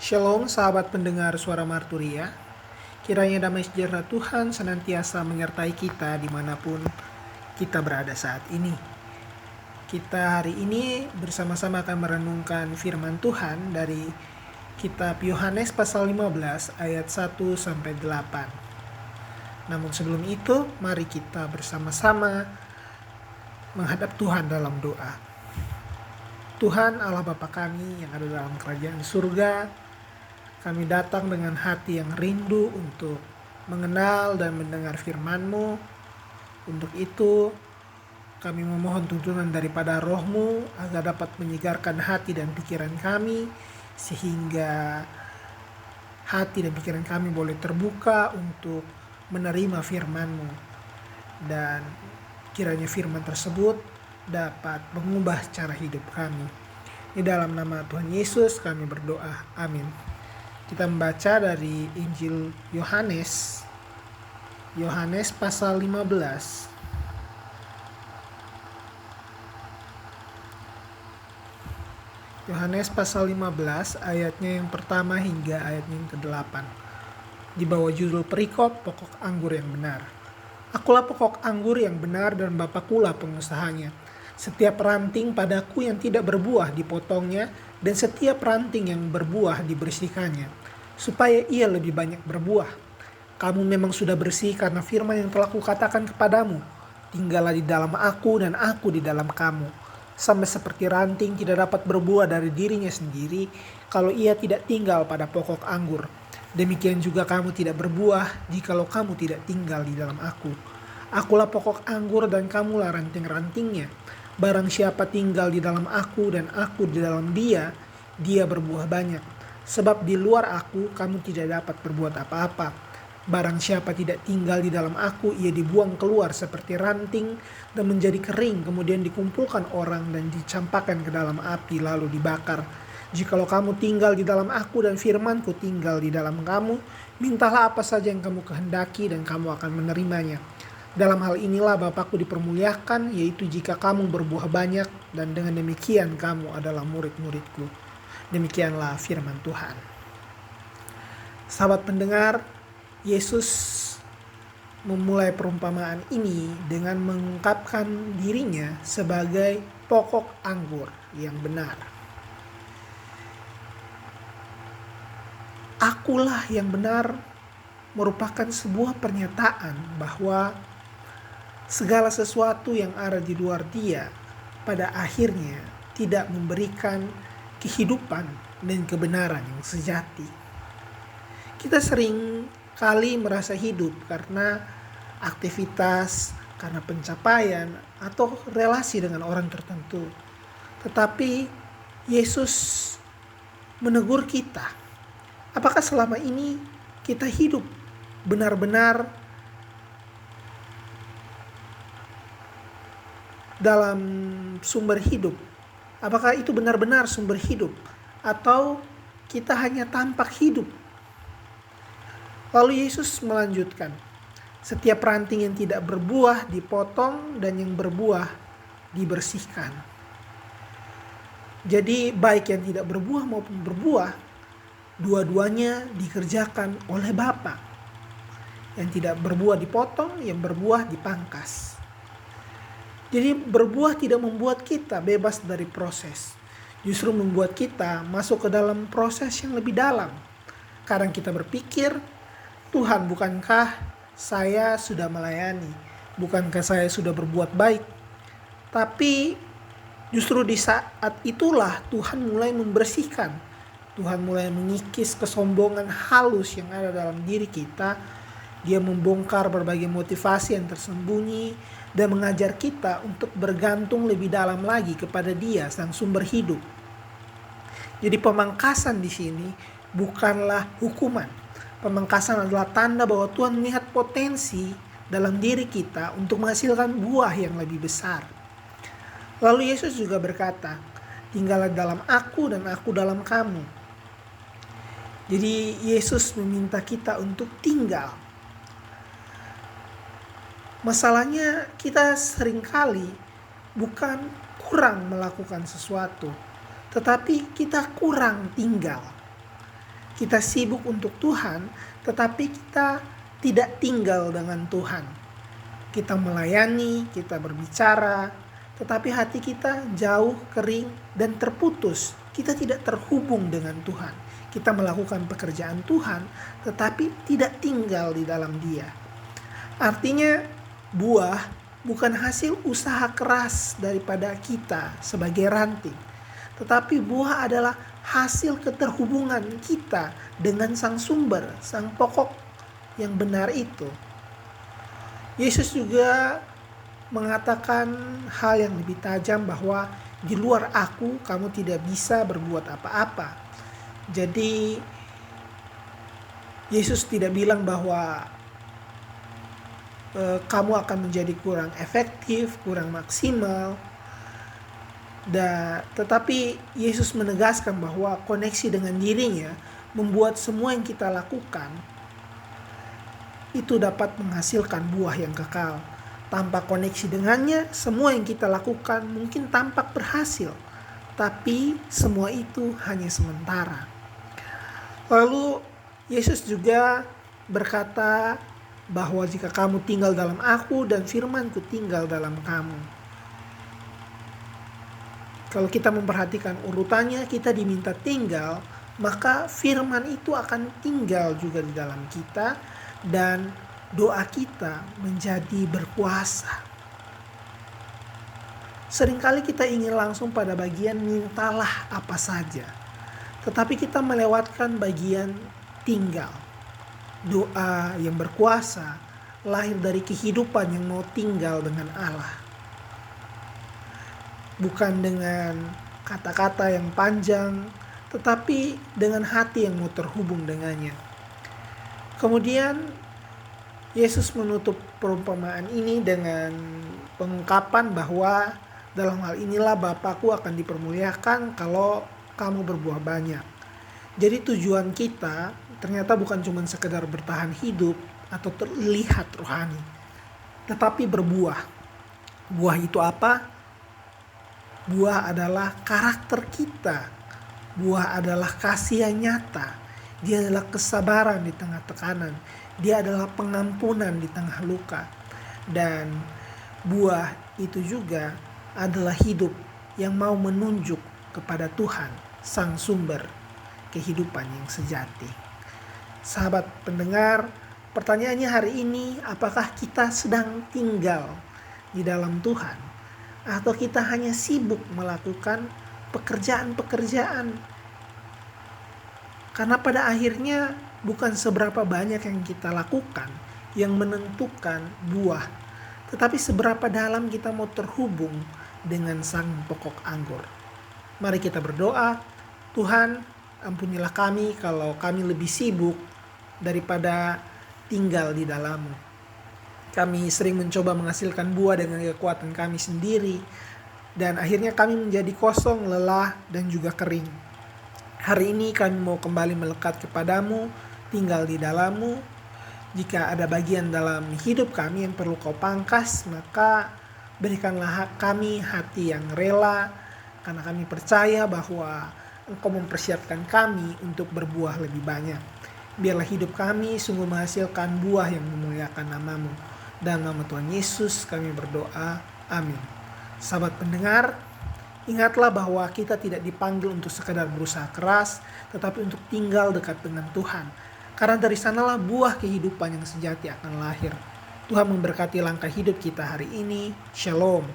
Shalom sahabat pendengar suara Marturia. Kiranya damai sejahtera Tuhan senantiasa menyertai kita dimanapun kita berada saat ini. Kita hari ini bersama-sama akan merenungkan firman Tuhan dari kitab Yohanes pasal 15 ayat 1-8. Namun sebelum itu, mari kita bersama-sama menghadap Tuhan dalam doa. Tuhan Allah Bapa kami yang ada dalam kerajaan surga, kami datang dengan hati yang rindu untuk mengenal dan mendengar firman-Mu. Untuk itu, kami memohon tuntunan daripada Roh-Mu agar dapat menyegarkan hati dan pikiran kami, sehingga hati dan pikiran kami boleh terbuka untuk menerima firman-Mu. Dan kiranya firman tersebut dapat mengubah cara hidup kami. Di dalam nama Tuhan Yesus kami berdoa. Amin. Kita membaca dari Injil Yohanes pasal 15. Yohanes pasal 15 ayatnya yang pertama hingga ayatnya yang ke-8. Di bawah judul perikop pokok anggur yang benar. Akulah pokok anggur yang benar dan Bapakulah pengusahanya. Setiap ranting padaku yang tidak berbuah dipotongnya, dan setiap ranting yang berbuah dibersihkannya, supaya ia lebih banyak berbuah. Kamu memang sudah bersih karena firman yang telah kukatakan kepadamu. Tinggallah di dalam aku dan aku di dalam kamu. Sama seperti ranting tidak dapat berbuah dari dirinya sendiri kalau ia tidak tinggal pada pokok anggur. Demikian juga kamu tidak berbuah jikalau kamu tidak tinggal di dalam aku. Akulah pokok anggur dan kamulah ranting-rantingnya. Barang siapa tinggal di dalam aku dan aku di dalam dia, dia berbuah banyak. Sebab di luar aku kamu tidak dapat berbuat apa-apa. Barang siapa tidak tinggal di dalam aku, ia dibuang keluar seperti ranting dan menjadi kering, kemudian dikumpulkan orang dan dicampakkan ke dalam api lalu dibakar. Jikalau kamu tinggal di dalam aku dan firmanku tinggal di dalam kamu, mintalah apa saja yang kamu kehendaki dan kamu akan menerimanya. Dalam hal inilah Bapakku dipermuliakan, yaitu jika kamu berbuah banyak, dan dengan demikian kamu adalah murid-muridku. Demikianlah firman Tuhan. Sahabat pendengar, Yesus memulai perumpamaan ini dengan mengungkapkan dirinya sebagai pokok anggur yang benar. Akulah yang benar merupakan sebuah pernyataan bahwa segala sesuatu yang ada di luar dia pada akhirnya tidak memberikan kehidupan dan kebenaran yang sejati. Kita sering kali merasa hidup karena aktivitas, karena pencapaian, atau relasi dengan orang tertentu. Tetapi Yesus menegur kita. Apakah selama ini kita hidup benar-benar dalam sumber hidup? Apakah itu benar-benar sumber hidup? Atau kita hanya tampak hidup? Lalu Yesus melanjutkan, setiap ranting yang tidak berbuah dipotong dan yang berbuah dibersihkan. Jadi baik yang tidak berbuah maupun berbuah, dua-duanya dikerjakan oleh Bapa. Yang tidak berbuah dipotong, yang berbuah dipangkas. Jadi berbuah tidak membuat kita bebas dari proses. Justru membuat kita masuk ke dalam proses yang lebih dalam. Kadang kita berpikir, Tuhan, bukankah saya sudah melayani? Bukankah saya sudah berbuat baik? Tapi justru di saat itulah Tuhan mulai membersihkan. Tuhan mulai mengikis kesombongan halus yang ada dalam diri kita. Dia membongkar berbagai motivasi yang tersembunyi dan mengajar kita untuk bergantung lebih dalam lagi kepada Dia, sang sumber hidup. Jadi pemangkasan di sini bukanlah hukuman. Pemangkasan adalah tanda bahwa Tuhan melihat potensi dalam diri kita untuk menghasilkan buah yang lebih besar. Lalu Yesus juga berkata, tinggallah dalam aku dan aku dalam kamu. Jadi Yesus meminta kita untuk tinggal. Masalahnya kita seringkali bukan kurang melakukan sesuatu, tetapi kita kurang tinggal. Kita sibuk untuk Tuhan, tetapi kita tidak tinggal dengan Tuhan. Kita melayani, kita berbicara, tetapi hati kita jauh, kering, dan terputus. Kita tidak terhubung dengan Tuhan. Kita melakukan pekerjaan Tuhan, tetapi tidak tinggal di dalam Dia. Artinya, buah bukan hasil usaha keras daripada kita sebagai ranting, tetapi buah adalah hasil keterhubungan kita dengan sang sumber, sang pokok yang benar itu. Yesus juga mengatakan hal yang lebih tajam bahwa di luar aku kamu tidak bisa berbuat apa-apa. Jadi Yesus tidak bilang bahwa kamu akan menjadi kurang efektif, kurang maksimal. Tetapi Yesus menegaskan bahwa koneksi dengan dirinya membuat semua yang kita lakukan itu dapat menghasilkan buah yang kekal. Tanpa koneksi dengannya, semua yang kita lakukan mungkin tampak berhasil, tapi semua itu hanya sementara. Lalu Yesus juga berkata bahwa jika kamu tinggal dalam aku dan firman-Ku tinggal dalam kamu. Kalau kita memperhatikan urutannya, kita diminta tinggal, maka firman itu akan tinggal juga di dalam kita dan doa kita menjadi berkuasa. Seringkali kita ingin langsung pada bagian mintalah apa saja, tetapi kita melewatkan bagian tinggal. Doa yang berkuasa lahir dari kehidupan yang mau tinggal dengan Allah. Bukan dengan kata-kata yang panjang, tetapi dengan hati yang mau terhubung dengannya. Kemudian Yesus menutup perumpamaan ini dengan pengungkapan bahwa dalam hal inilah Bapakku akan dipermuliakan kalau kamu berbuah banyak. Jadi tujuan kita ternyata bukan cuma sekedar bertahan hidup atau terlihat rohani, tetapi berbuah. Buah itu apa? Buah adalah karakter kita. Buah adalah kasih yang nyata. Dia adalah kesabaran di tengah tekanan. Dia adalah pengampunan di tengah luka. Dan buah itu juga adalah hidup yang mau menunjuk kepada Tuhan, sang sumber kehidupan yang sejati. Sahabat pendengar, pertanyaannya hari ini, apakah kita sedang tinggal di dalam Tuhan? Atau kita hanya sibuk melakukan pekerjaan-pekerjaan? Karena pada akhirnya bukan seberapa banyak yang kita lakukan yang menentukan buah, tetapi seberapa dalam kita mau terhubung dengan sang pokok anggur. Mari kita berdoa. Tuhan, ampunilah kami kalau kami lebih sibuk daripada tinggal di dalam-Mu. Kami sering mencoba menghasilkan buah dengan kekuatan kami sendiri, dan akhirnya kami menjadi kosong, lelah, dan juga kering. Hari ini kami mau kembali melekat kepadamu, tinggal di dalam-Mu. Jika ada bagian dalam hidup kami yang perlu Kau pangkas, maka berikanlah kami hati yang rela, karena kami percaya bahwa Engkau mempersiapkan kami untuk berbuah lebih banyak. Biarlah hidup kami sungguh menghasilkan buah yang memuliakan nama-Mu. Dalam nama Tuhan Yesus kami berdoa. Amin. Sahabat pendengar, ingatlah bahwa kita tidak dipanggil untuk sekadar berusaha keras, tetapi untuk tinggal dekat dengan Tuhan. Karena dari sanalah buah kehidupan yang sejati akan lahir. Tuhan memberkati langkah hidup kita hari ini. Shalom.